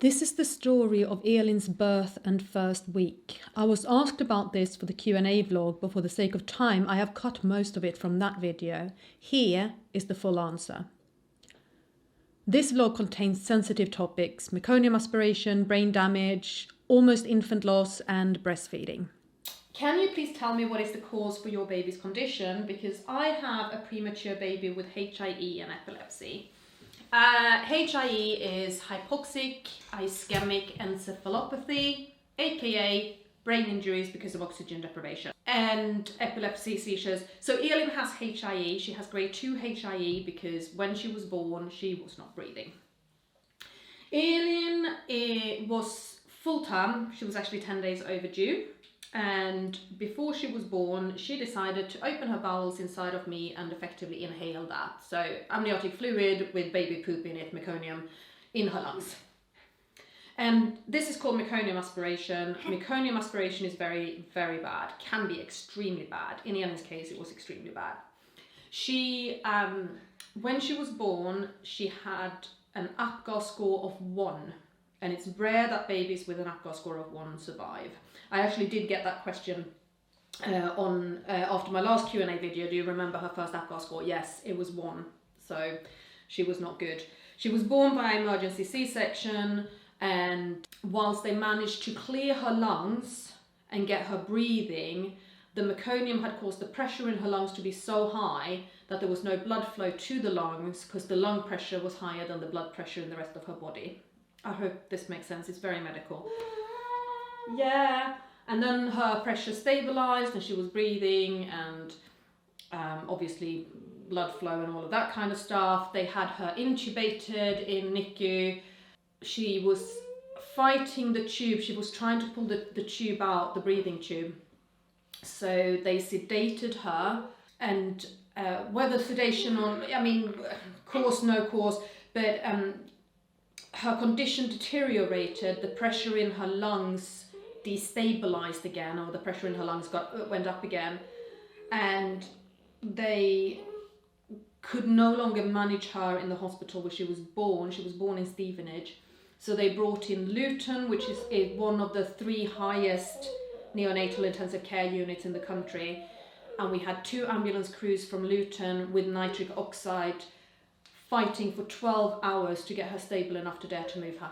This is the story of Elin's birth and first week. I was asked about this for the Q&A vlog, but for the sake of time, I have cut most of it from that video. Here is the full answer. This vlog contains sensitive topics: meconium aspiration, brain damage, almost infant loss, and breastfeeding. Can you please tell me what is the cause for your baby's condition? Because I have a premature baby with HIE and epilepsy. HIE is hypoxic ischemic encephalopathy, aka brain injuries because of oxygen deprivation, and epilepsy, seizures. So Elin has HIE. She has grade 2 HIE because when she was born, she was not breathing. Elin was full term. She was actually 10 days overdue. And before she was born, she decided to open her bowels inside of me and effectively inhale that. So amniotic fluid with baby poop in it, meconium, in her lungs. And this is called meconium aspiration. Meconium aspiration is very, very bad, can be extremely bad. In Elin's case, it was extremely bad. She, when she was born, she had an APGAR score of 1. And it's rare that babies with an APGAR score of 1 survive. I actually did get that question after my last Q&A video. Do you remember her first APGAR score? Yes, it was 1. So she was not good. She was born by emergency C-section, and whilst they managed to clear her lungs and get her breathing, the meconium had caused the pressure in her lungs to be so high that there was no blood flow to the lungs because the lung pressure was higher than the blood pressure in the rest of her body. I hope this makes sense. It's very medical. Yeah. And then her pressure stabilized and she was breathing, and obviously blood flow and all of that kind of stuff. They had her intubated in NICU. She was fighting the tube. She was trying to pull the tube out, the breathing tube. So they sedated her, and whether sedation or, I mean, course, no course, but her condition deteriorated. The pressure in her lungs destabilized again, or the pressure in her lungs went up again, and they could no longer manage her in the hospital where she was born. She was born in Stevenage. So they brought in Luton, which is one of the 3 highest neonatal intensive care units in the country. And we had 2 ambulance crews from Luton with nitric oxide fighting for 12 hours to get her stable enough to dare to move her.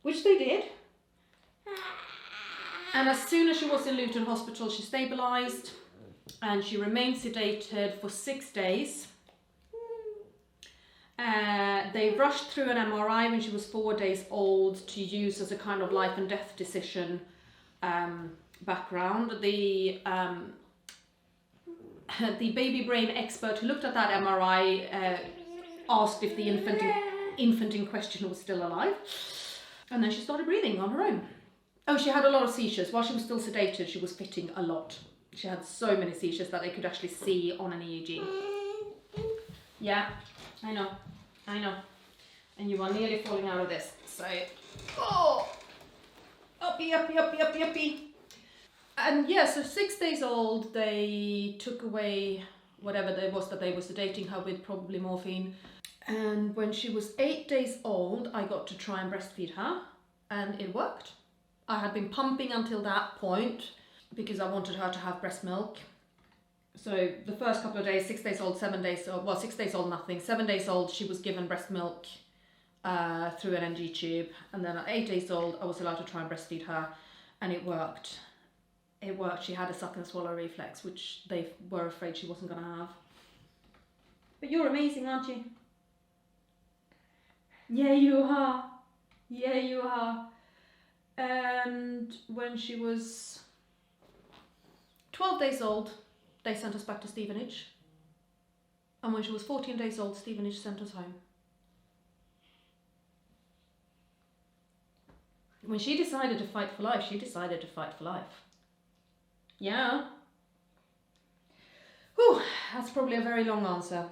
Which they did. And as soon as she was in Luton Hospital, she stabilised and she remained sedated for 6 days. They rushed through an MRI when she was 4 days old to use as a kind of life and death decision background. The baby brain expert who looked at that MRI asked if the infant in question was still alive. And then she started breathing on her own. Oh, she had a lot of seizures. While she was still sedated, she was fitting a lot. She had so many seizures that they could actually see on an EEG. Yeah, I know. And you are nearly falling out of this. So, oh, uppy. And yeah, so 6 days old, they took away whatever it was that they were sedating her with, probably morphine. And when she was 8 days old, I got to try and breastfeed her, and it worked. I had been pumping until that point because I wanted her to have breast milk. So the first couple of days, 6 days old, 7 days old, well, 6 days old, nothing. 7 days old, she was given breast milk through an NG tube. And then at 8 days old, I was allowed to try and breastfeed her, and it worked. It worked. She had a suck and swallow reflex, which they were afraid she wasn't going to have. But you're amazing, aren't you? Yeah, you are. Yeah, you are. And when she was 12 days old, they sent us back to Stevenage. And when she was 14 days old, Stevenage sent us home. When she decided to fight for life, she decided to fight for life. Yeah. Whew, that's probably a very long answer.